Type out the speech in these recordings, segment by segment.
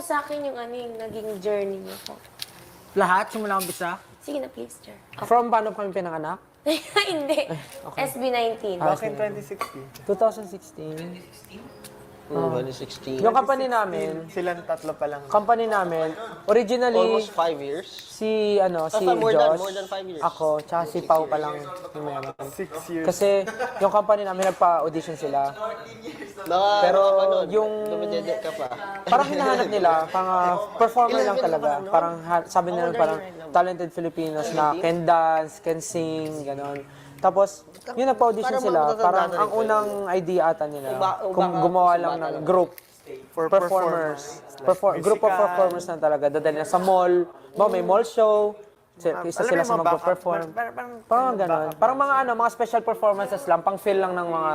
Sa akin yung yung naging journey niyo po. Lahat, simula umpisa? Sige na, please, sir. From paano kami pinanganak? Hindi. SB19. Back in 2016. 2016. 2016. Yung company namin, Silang tatlo pa lang. company namin, originally, Almost 5 years. si more Josh, than 5 years. ako, tsaka si Pao pa lang yung meron. 6 years. Kasi yung company namin, nagpa-audition sila. Pero yung- Dumidede ka pa. Parang hinahanap nila, performer lang talaga. Parang sabi nila parang talented Filipinos na can dance, can sing, gano'n. Tapos, yung nagpa-audition sila, parang ang unang idea ata nila, gumawa lang ng group. Performers. Group of performers na talaga. Dadali na sa mall. May mall show. Isa sila sa mag-perform. Parang gano'n. Parang mga special performances lang. Pang-fill lang ng mga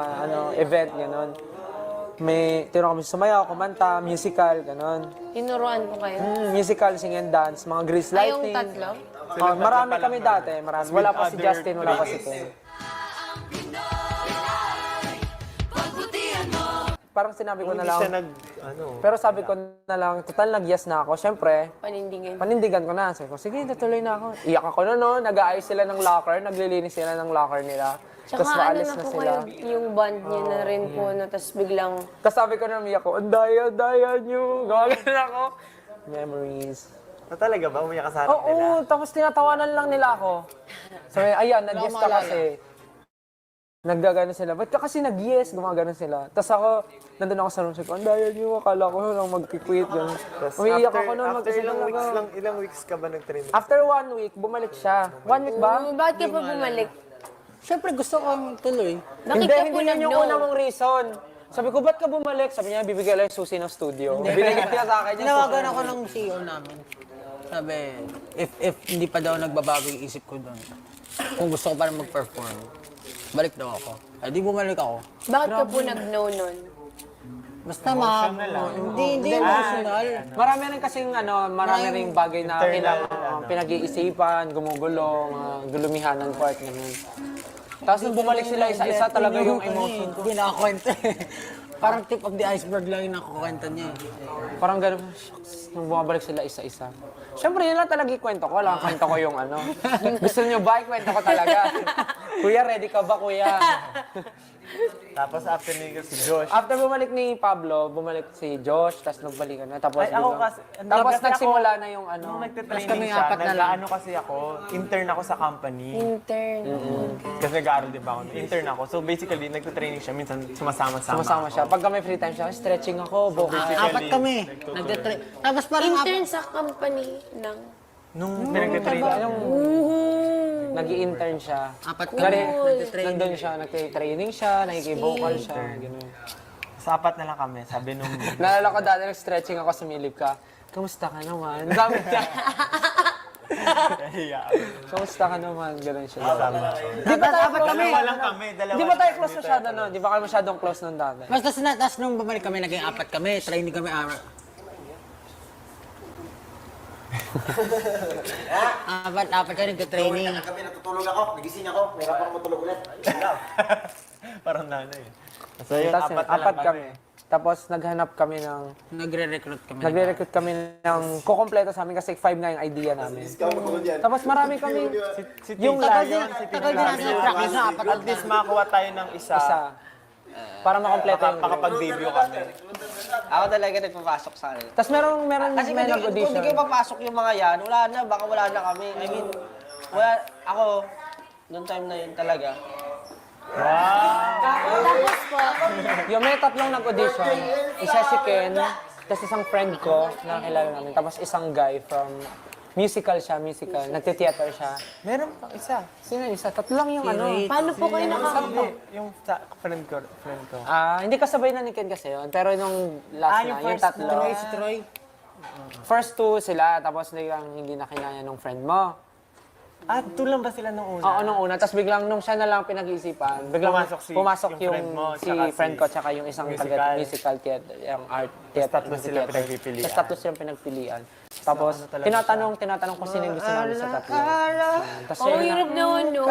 event, gano'n. May tinuro kami sumayaw, kumanta, musical, gano'n. Tinuruan ko kayo. Musical, sing and dance, mga grease Ay, yung lighting. tatlo? Marami kami dati. Marami. Wala pa si Justin, wala pa si Ken. Parang sinabi ko na Hindi siya lang. nag, Pero sabi ko na lang, total nag-yes na ako. Siyempre, Panindigan. panindigan ko na. Sabi ko, sige, tutuloy na ako. Iyak ako na, no? Nag-aayos sila ng locker, naglilinis sila ng locker nila. Tsaka Tapos ano maalis na na po sila. kayo, yung band niya na rin po, tapos biglang, Tapos sabi ko na umiyak ko, ang daya nyo. Gawagano ako. Memories. talaga ba? Umiyak ka sa harap nila? Oo, tapos tinatawanan lang nila ako. Sabi, ayan, nag-yes ka kasi. Naggagano sila. Ba't ka kasi nag-yes? Gumagano sila. Tapos ako, nandun ako sa room. Sabi ko, ang daya nyo, akala ko lang mag-quit. Tapos Umiiyak ako nun. after ilang talaga. weeks lang, ilang weeks ka ba nag-train? After 1 week, bumalik siya. 1 week ba? bakit ka pa bumalik? Siyempre, gusto kong tuloy. Bakit Hindi, ka po hindi yun yung una nag-no? mong reason. Sabi ko, ba't ka bumalik? Sabi niya, bibigay lang yung susi ng studio. Binigay niya sa akin yung Tinawagan ako ng CEO namin. Sabi, if hindi pa daw nagbabago yung isip ko doon, kung gusto ko pa rin mag-perform, balik daw ako. Ay, di bumalik ako. Bakit ka po nag-no nun? Basta hindi emotional. Marami rin kasing marami ring bagay na kailangan pinag-iisipan, gumugulo, gulumihan ng part naman. Tapos nung bumalik sila isa-isa talaga yung emotion ko. Hindi nakakwento eh. Parang tip of the iceberg lang yung nakakwento niya eh. Parang gano'n, shucks, nung bumabalik sila isa-isa. Siyempre, yun lang talaga yung kwento ko. Wala kwento ko yung Gusto niyo ba? Kwento ko talaga. Kuya, ready ka ba, kuya? Tapos after nigga si Josh. After bumalik ni Pablo, bumalik si Josh, tapos nagbalikan na. Tapos, Ay, ako biglang- kasi, tapos kasi nagsimula ako, na yung Nung nagtitraining kami siya, apat na lang. nag-ano kasi ako, intern ako sa company. Intern. Kasi nag-aaral din ba ako? Intern ako. So basically, nagtitraining siya. Minsan sumasama-sama sumasama ako. siya. Pagka may free time siya, stretching ako, vocal. Apat kami. Nagtitrain. Tapos parang Intern sa company ng... Nung pinag-training, Nag-i-intern siya. apat kami. Dari, nandun siya, nagtitraining siya, nakikivocal siya, gano'n. sa apat na lang kami. Sabi nung, Naalala ko dati nag-stretching ako, sumilip ka. Kamusta ka naman? Sabi niya. yeah. Kamusta ka naman? Gano'n siya. Di ba tayo close Dalawa lang kami. Di ba tayo close masyado nun? Di ba kayo masyadong close nun dati? Basta tas nung bumalik kami, naging apat kami. Training kami. Apat kami nagka-training. Kami natutulog ako, nagising ako, may ako matulog ulit. Parang nanay. So yun, Tapos apat na lang apat kami. Tapos naghanap kami ng... Nagre-recruit kami. Nagre-recruit kami ng kukompleto sa amin kasi 5 nga yung idea namin. Tapos marami kami yung Tagal last din, si tagal din natin yung practice na apat. At least makakuha tayo ng isa. isa para makompleto yung group. Makapag-debut kami. Ako talaga nagpapasok sa akin. Tapos meron Kasi may kung di nag-audition. kayo papasok yung mga yan, wala na, baka wala na kami. I mean, wala, ako, noong time na yun talaga. Tapos po, Yung may tatlong nag-audition, isa si Ken, tapos isang friend ko na kilala namin, tapos isang guy from musical, nagte-theater siya. Meron pang isa. Sino yung isa? Tatlo lang yung paano po kayo Hindi, yung friend ko. hindi kasabay na ni Ken kasi yun, pero nung last na, yung tatlo. Si Troy. First two sila, tapos biglang hindi na kinaya nung friend mo. Ah, tulang ba sila nung una? Oo, nung una. Tapos biglang nung siya na lang pinag-iisipan, biglang Pumasok yung friend mo, si tsaka friend si ko, tsaka yung isang musical. musical yung art, theater. tatlo sila pinagpipilian. Tapos tatlo silang pinagpilian. Tapos tinatanong kung sino yung gusto namin sa tatlo. Tapos ang yun na. hirap naman, no?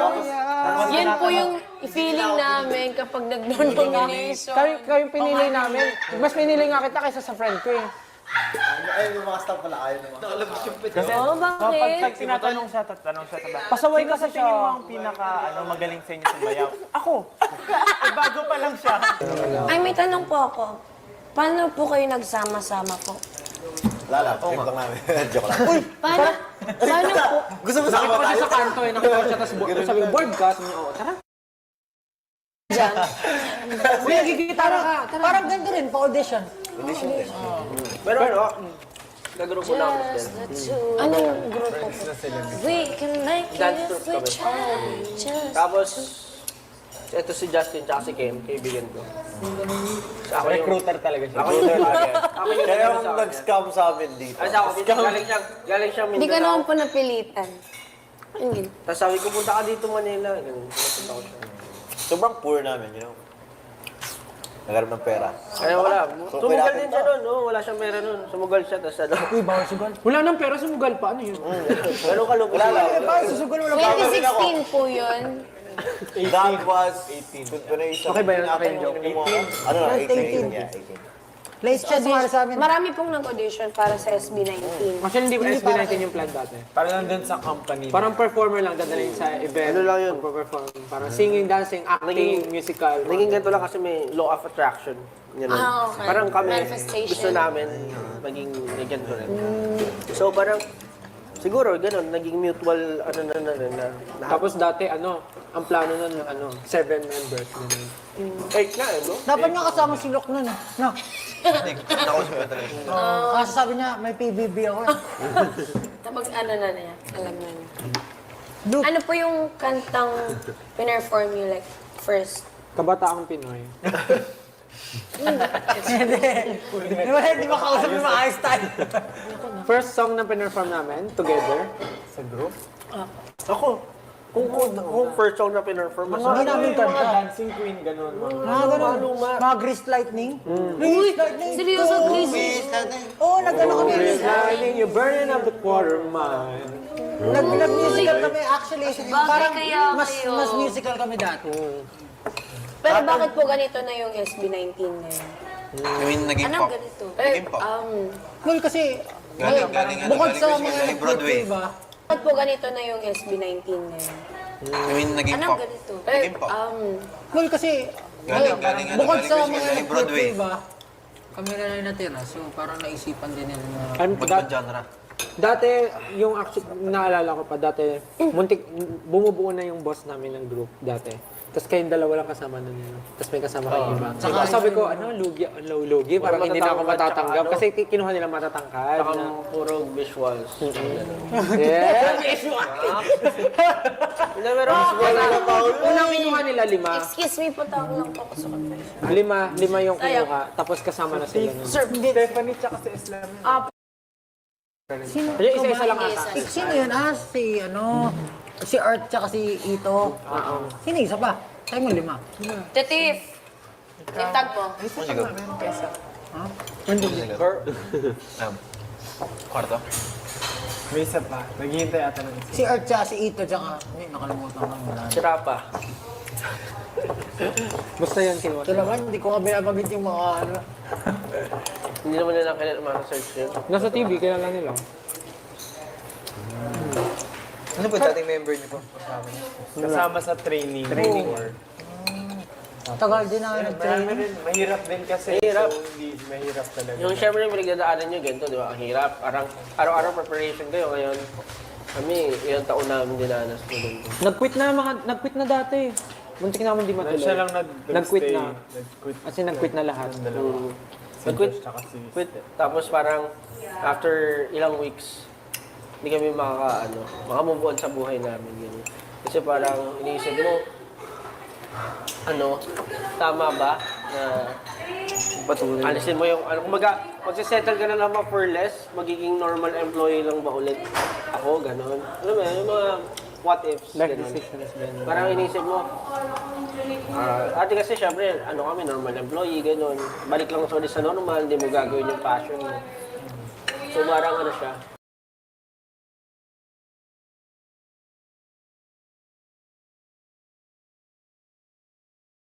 Yan po yung feeling namin kapag nag-nomination. Kayo yung pinili namin. Mas pinili nga kita kaysa sa friend ko eh. Ay, yung mga staff pala ayaw naman. Kasi Oh, bakit? pag tinatanong siya, tatanong siya, tatanong. Pasaway Sino kasi sa tingin siya. mo ang pinaka magaling sa inyo sumayaw? Ako! Eh, bago pa lang siya. Ay, may tanong po ako. Paano po kayo nagsama-sama po? Lala, trip lang namin. Joke lang. Paano? Paano po? Gusto mo Nakita sama ko siya tayo? sa kanto eh, nakita ko siya, tapos sabi ko, board ka? Sabi niya, oo, tara. Dyan. May nagigitara ka, tara. Parang ganito rin, pa-audition. Audition din. Pero ano, gagrupo na ako. Just the two. Anong grupo po? We can make it Dance if troupe we kami. try. Just Tapos, ito si Justin tsaka si Kim, kaibigan ko. Sa ako yung... Recruiter talaga siya. Ako yung Ako yung Kaya nag-ano yung sa akin. nag-scam sa amin dito. Ay, sa ako, galing siyang Hindi ka Mindanao. naman po napilitan. Ayun. Tapos sabi ko, punta ka dito Manila. Ganun, punta ko siya. Sobrang poor namin, you know. Nagkaroon ng pera. Kaya wala. So, Sumugal kailangan din siya nun. No? Wala siyang pera nun. Sumugal siya. Tapos ano. Uy, bawal sugal. Wala nang pera, sumugal pa. Ano yun? Ganun kalupit. Wala lang. Parang susugal mo lang. 2016 po yun. That was 18. Okay ba yun? Okay yung joke? Ano na, 18. 18. Yeah, 18. Late siya sumali sa amin. Marami pong nag-audition para sa SB19. Actually, hindi pa SB19 yung plan dati. Parang nandun sa company. Parang performer lang dadalhin sa event. Ano lang yun? Perform. Parang singing, dancing, acting, musical. Naging ganito lang kasi may law of attraction. Ganun. Ah, okay. Parang kami, Manifestation. gusto namin maging ganito rin. So parang, siguro, ganun, naging mutual, ano na rin, na Tapos dati, ang plano nun, 7 members. Ganun. 8 na eh, no? Dapat nga kasama si Lok nun. No? Kasi sabi niya, may PBB ako. Tapos ano na niya, alam na niya. Luke. Ano po yung kantang pinerform niyo like first? Kabataang Pinoy. Di ba, hindi makausap yung maayos tayo. First song na pinerform namin, together. Ako, kung first song na pinerform, mas Hindi namin kanta. Dancing queen, ganun. Mga ganun. Mga Grease Lightning. Grease Lightning. Seryoso, Chris? Oo, nag-ano kami. Shining, you're burning up the quarter mile. Nag-musical kami actually. Parang kaya mas kayo? mas musical kami dati. Pero bakit po ganito na yung SB19 ngayon? I mean, naging Anong pop. ganito? Naging pop. Well, kasi bukod sa mga Broadway. diba? Bakit po ganito na yung SB19 ngayon? I mean, naging Anong pop. ganito? Naging pop. Well, kasi bukod sa mga Broadway. diba? Kami na lang natira, so parang naisipan din nila na Ba't genre? Dati, yung actually, naalala ko pa, dati, bumubuo na yung boss namin ng group dati. Tapos kayong dalawa lang kasama nun yun. Tapos may kasama kayong iba. Saka sabi ko, lugi, parang hindi na ako matatanggap. Kasi kinuha nila matatangkad. saka Na, puro visuals. yeah. Hindi, pero visual. Unang kinuha nila 5. Excuse me po, tawag lang po ako sa confession. 5 yung kinuha. Tapos kasama na sila nun. Sir, hindi. Stephanie tsaka si Islam. Yung isa-isa lang ata. Sino yun? Si Earth tsaka si Ito. Sino isa pa? Tayo mo 5. Tetif! Itag mo. Kwarto? May isa pa. Naghihintay ata ng isa. Si Earth tsaka si Ito tsaka... May nakalimutan ko wala. Sira pa. Basta yun kinuha. Ito naman, hindi ko nga binabagit yung mga Hindi naman nila kailan ma-search yun. Nasa TV, kilala nila. Ano po dating member niyo po? Kasama sa training. Training work. Tagal din namin nag-train. Mahirap din kasi. Mahirap. So, hindi, mahirap talaga. Yung syempre yung pinagdadaanan nyo, ganito, di ba? Ang hirap. Parang araw-araw preparation kayo ngayon. Kami, ilang taon namin dinanas ko doon. Nag-quit na dati. Muntik namin di matuloy. Siya lang Nag-quit nag-stay. na. Nag-quit. As in, nag-quit na lahat. Nag-quit. Tsaka si Quit. Tapos parang after ilang weeks, hindi kami maka-move on sa buhay namin. Ganyan. Kasi parang iniisip mo, tama ba na Patuloy. alisin mo yung, kumbaga, magsisettle ka na naman for less, magiging normal employee lang ba ulit ako, ganon. Alam mo, yung mga what ifs, Life ganon. decisions din. Parang inisip mo, ate kasi syempre, kami, normal employee, gano'n. Balik lang sa normal, hindi mo gagawin yung passion mo. So parang siya,